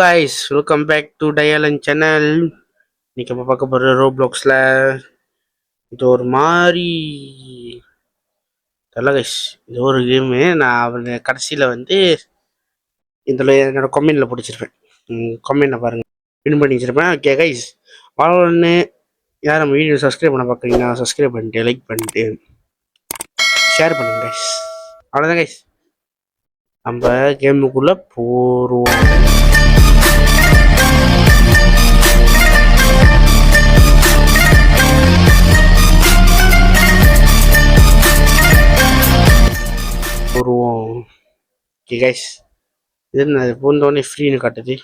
Guys welcome back to டயலன் channel. இன்னைக்கு நம்ம பார்க்க போகிற ரோப்ளாக்ஸில் இது ஒரு மாதிரி தெரியல கைஸ். இது ஒரு கேமு. நான் அவன் கடைசியில் வந்து இதில் என்னோட கமெண்டில் பிடிச்சிருப்பேன். கமெண்ட்டை பாருங்கள், வின் பண்ணி வச்சிருப்பேன். ஓகே கைஸ், ஒன்று யார் நம்ம வீடியோ சப்ஸ்கிரைப் பண்ண பார்க்குறீங்கன்னா சப்ஸ்கிரைப் பண்ணிட்டு லைக் பண்ணிட்டு ஷேர் பண்ணுங்க கைஸ். அவ்வளோதான் கைஸ், நம்ம கேமுக்குள்ளே போடுவோம். ஓகே கைஸ், இது என்ன பூந்தோடனே ஃப்ரீன்னு காட்டுது?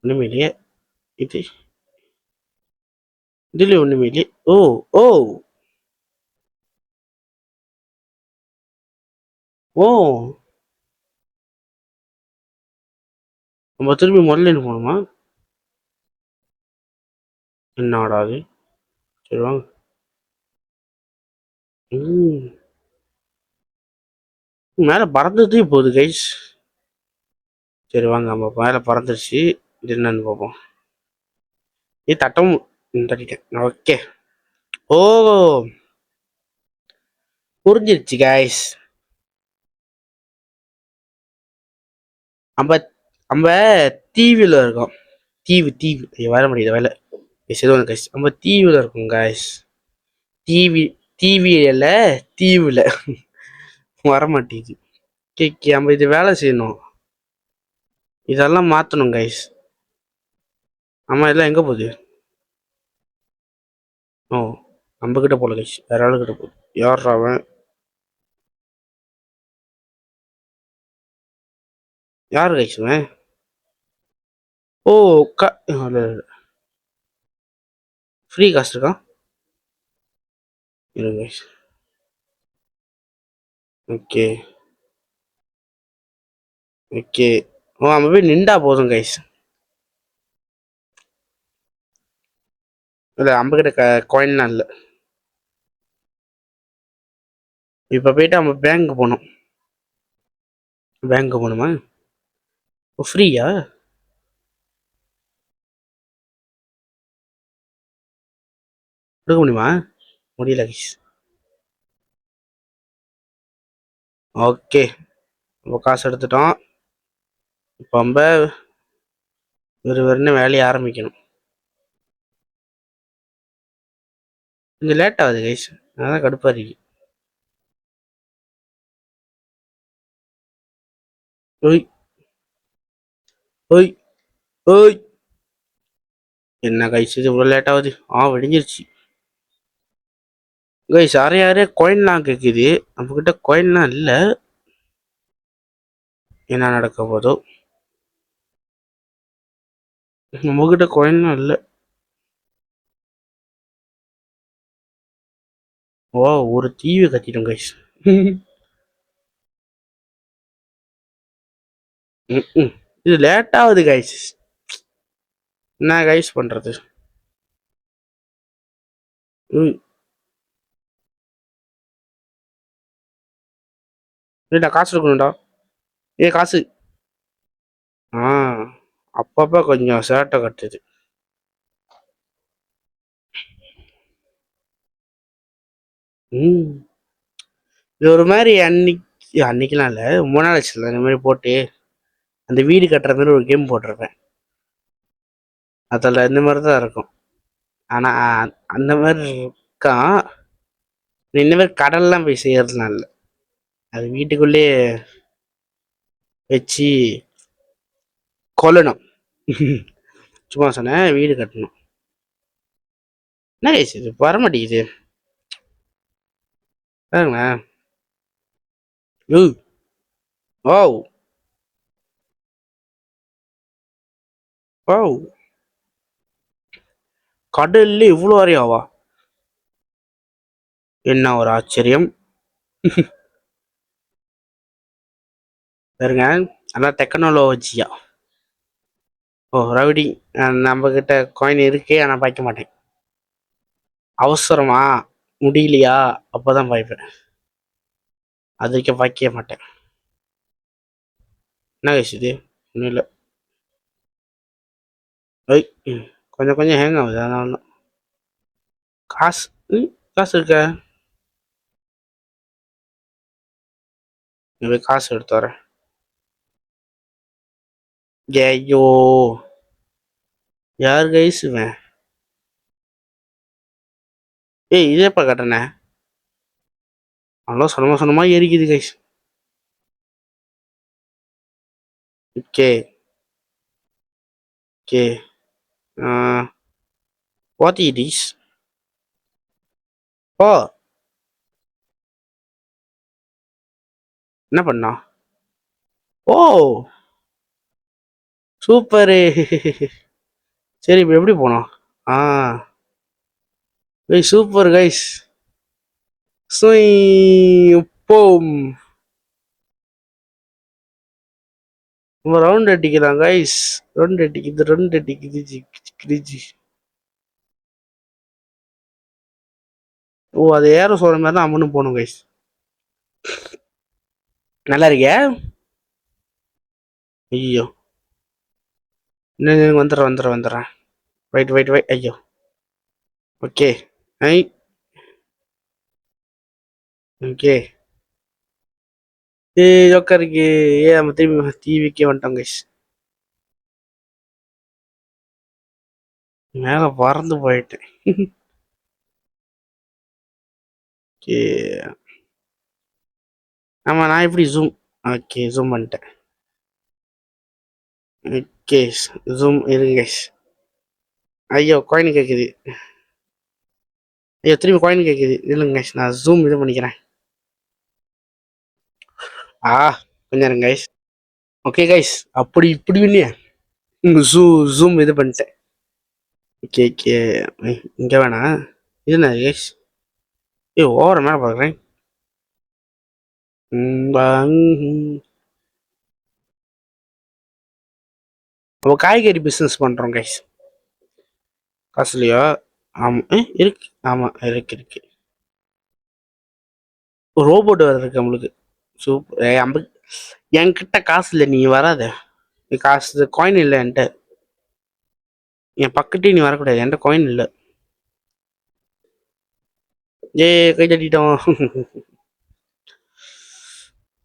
ஒன்றுமே இல்லையே. இது இதுல ஒன்றுமே இல்லையே. ஓ ஓ ஓ நம்ம திரும்பி முதல்ல போகணுமா? என்னடா அது? சரி வாங்க. மேலே பறந்துட்டே போகுது கைஸ். சரி வாங்க, நம்ம மேலே பறந்துருச்சு. இது என்னன்னு பார்ப்போம். இது தட்டம் தட்டிட்டேன். ஓகே. ஓ, புரிஞ்சிருச்சு கைஸ். நம்ம நம்ம தீவில் இருக்கோம். தீவு வர முடியுது வேலை. சரி கைஸ், நம்ம தீவில் இருக்கோம் கைஸ். டிவியில தீவுல வர மாட்டேங்குது. கேக்கே, நம்ம இது வேலை செய்யணும். இதெல்லாம் மாற்றணும் கைஸ். ஆமாம், இதெல்லாம் எங்கே போகுது? ஓ, நம்ம கிட்ட போல கைஸ், வேற ஆளு கிட்ட போகுது. யார் அவன்? யார் கைஸ் அவன்? ஓ, ஃப்ரீ காசு இருக்கான். இருங்க கைஸ். Okay okay. ஓ, நம்ம போய் நின்றா போதும் கைஸ். இல்லை, நம்ம கிட்ட காயின்லாம் இல்லை. இப்போ போயிட்டு நம்ம பேங்க் போகணும். பேங்க் போகணுமா? ஓ, ஃப்ரீயா? கொடுக்க முடியுமா? முடியல கைஸ். ஓகே, நம்ம காசு எடுத்துட்டோம். இப்போ நம்ம வெறும் வேலையை ஆரம்பிக்கணும். கொஞ்சம் லேட் ஆகுது கைஸ், அதான் கடுப்பாக இருக்கு. ஓய் ஓய் ஓய், என்ன கைஸ் இது இவ்வளோ லேட் ஆகுது? விடிஞ்சிருச்சு கைஸ். யாரே காயின்லாம் கேட்குது, நம்மக்கிட்ட காயின்லாம் இல்லை. என்ன நடக்க போதோ? நம்மக்கிட்ட காயின்லாம் இல்லை. ஓ, ஒரு தீவை கட்டிட்டோம் கைஸ். இது லேட் ஆகுது கைஸ். என்ன கைஸ் பண்றது? இல்லடா, காசு இருக்கணும்டா. காசு. ஆ, அப்பப்ப கொஞ்சம் சேட்டை கட்டுது. இது ஒரு மாதிரி அன்னைக்கெல்லாம் இல்லை, 3 நாள் இந்த மாதிரி போட்டு அந்த வீடு கட்டுற மாதிரி ஒரு கேம் போட்டிருப்பேன். அதில் இந்த மாதிரி தான் இருக்கும். ஆனால் அந்த மாதிரி இருக்கான். இந்த மாதிரி கடல்லாம் போய் செய்யறதுலாம் இல்லை, அது வீட்டுக்குள்ளேயே வச்சு கொல்லணும். சும்மா சொன்னேன், வீடு கட்டணும். என்ன கேஸ் இது வர மாட்டேங்குது பாருங்களேன். ஓ ஓ, கடல்ல இவ்வளோ வரையாவா? என்ன ஒரு ஆச்சரியம். பாருங்க, அதான் டெக்னாலஜியா. ஓ ரவுடி, நம்ம கிட்ட காயின் இருக்கே, ஆனால் பாய்க்க மாட்டேன். அவசரமா முடியலையா அப்போதான் பாய்ப்பேன், அதுக்கு பாய்க்க மாட்டேன். என்ன கேஸ் இது? ஒன்றும் இல்லை. ஐ கொஞ்சம் கொஞ்சம் ஹேங் ஆகுது அதனால தான். காசு காசு இருக்க நீ போய் காசு எடுத்து வரேன். ஐயோ யார் கைஸ் இவன்? ஏய் இதேப்பா கட்டணே அவ்வளோ சொன்னமா சொன்னமா எரிக்குது guys. Okay okay what it is. ஓ என்ன பண்ணா? ஓ சூப்பரு. சரி இப்போ எப்படி போனோம்? ஆ கைஸ் சூப்பர் கைஸ். சுய் போம் ரவுண்ட் அடிக்கிறான் கைஸ். ரவுண்ட் அடிக்குது ஜி. ஓ அது ஏற சொல்ற மாதிரி தான் அம்மனும் போகணும் கைஸ். நல்லா இருக்கியா? ஐயோ இன்னும் வந்துடுறேன். வெயிட் ஐயோ. ஓகே ஐ ஓகே ஏ உட்காருக்கு. நம்ம திரும்பி டிவிக்கே வந்துட்டோம் கைஸ். மேலே பறந்து போயிட்டேன். ஓகே ஆமாம் நான் எப்படி ஜூம். ஓகே ஜூம் பண்ணிட்டேன். ஓகே ஜூம் இருங்க கைஸ். ஐயோ காயின் கேட்குது. ஐயோ திரும்பி காயின் கேட்குது. இல்லைங்க கைஸ் நான் ஜூம் இது பண்ணிக்கிறேன். கொஞ்சம் இருங்க கைஸ். ஓகே கைஸ் அப்படி இப்படி இல்லையா ஜூம் இது பண்ணிட்டேன். ஓகே ஓகே இங்கே வேணாம். இது என்ன கைஸ்? ஓவர மேலே பார்க்குறேன். நம்ம காய்கறி பிஸ்னஸ் பண்ணுறோம் கைஸ். காசுலையா? ஆமாம் இருக்கு. ஆமாம் இருக்கு. ரோபோட் வேறு இருக்கு நம்மளுக்கு. சூப்பர். என்கிட்ட காசு இல்லை நீ வராத. காசு காயின் இல்லை என்கிட்ட. என் பக்கத்தே நீ வரக்கூடாது. என்கிட்ட காயின் இல்லை. கை தட்டிட்டோம்.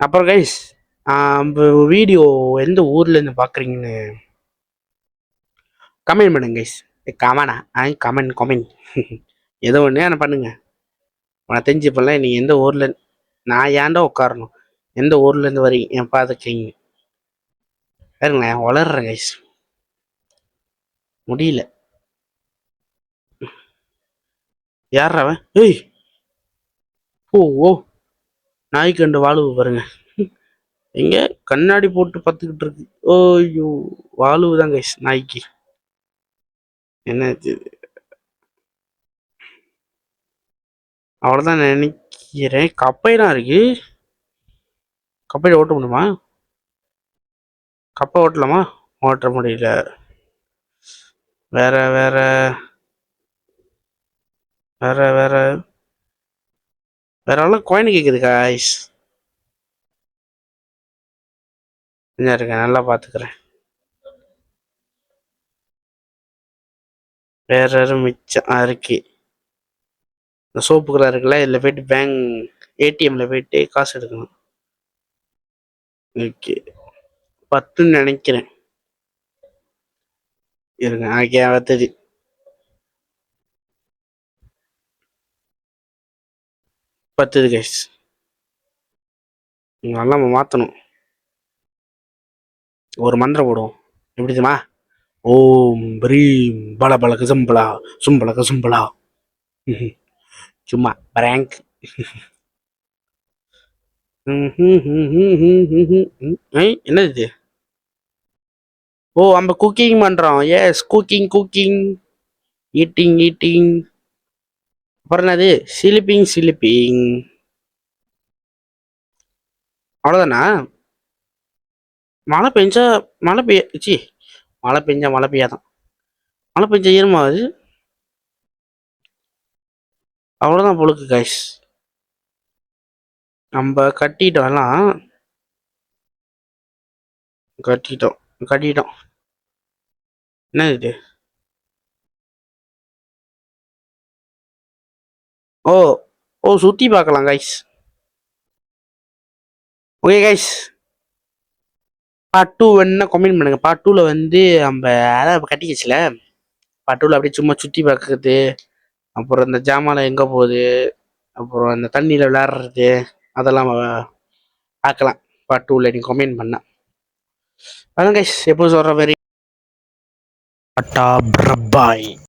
அப்புறம் கைஸ் வீடியோ எந்த ஊர்லேருந்து பார்க்குறீங்கன்னு கமெண்ட் பண்ணுங்க கைஸ். கமெண்டா கமெண்ட் ஏதோ ஒன்று நான் பண்ணுங்க. நான் தெரிஞ்சுப்பல நீங்கள் எந்த ஊரில். நான் ஏன்டா உட்காரணும்? எந்த ஊர்லேருந்து வரீங்க என் பார்த்துக்கிங்க பாருங்களேன். வளர்றேன் கைஸ் முடியல. யார் அவன்? ஏய் ஓ நாய்க்கு ரெண்டு வாழுவு பாருங்க. எங்க கண்ணாடி போட்டு பார்த்துக்கிட்டு இருக்கு. ஓய்யோ வாழுவு தான் கைஸ் நாய்க்கு. என்ன அவ்வளோதான் நினைக்கிறேன். கப்பைலாம் இருக்கு. கப்பையில் ஓட்ட முடியுமா? கப்பை ஓட்டலாமா? ஓட்ட முடியல. வேற வேற வேற வேற வேற எல்லாம் கோயின் கேட்குது காய்ஸ். என்ன இருக்கேன் நல்லா பார்த்துக்கிறேன். வேற யாரும் மிச்சம் இருக்கு. இந்த சோப்புக்கெல்லாம் இருக்குல்ல இதில் போயிட்டு பேங்க் ஏடிஎம்ல போயிட்டு காசு எடுக்கணும். ஓகே 10ன்னு நினைக்கிறேன். இருங்க ஓகே வத்தது. பத்துது கைஸ். நல்லா நம்ம மாற்றணும். ஒரு மந்திரம் போடுவோம். எப்படி தெரியுமா? ஓம் பிரீம் பல பலக சம்பளா சும்பளக சும்பளா. சும்மா பிராங்க். என்னது இது? ஓ நம்ம குக்கிங் பண்றோம். Yes cooking eating. அப்புறம் என்னது? சிலிப்பிங். அவ்வளோதானா? மழை பெஞ்சா மழை பெய்ய மழை பெய்யாதான். மழை பெஞ்சா ஈரமாகுது. அவ்வளோதான் பொழுக்கு கைஸ். நம்ம கட்டிட்டோம். கட்டிட்டோம். என்ன இது? ஓ ஓ சுற்றி பார்க்கலாம் guys. Okay guys, part two வேணுன்னா கமெண்ட் பண்ணுங்க. பார்ட் டூவில் வந்து நம்ம அதான் கட்டிக்கிச்சுல, பார்ட் டூவில் அப்படியே சும்மா சுற்றி பார்க்கறது, அப்புறம் இந்த ஜாமான் எங்கே போகுது, அப்புறம் இந்த தண்ணியில் விளையாடுறது, அதெல்லாம் பார்க்கலாம் பார்ட் டூவில் நீங்கள் கமெண்ட் பண்ண. அதான் கைஸ் எப்போ சொல்கிற மாதிரி டாட்டா பிரபாய்.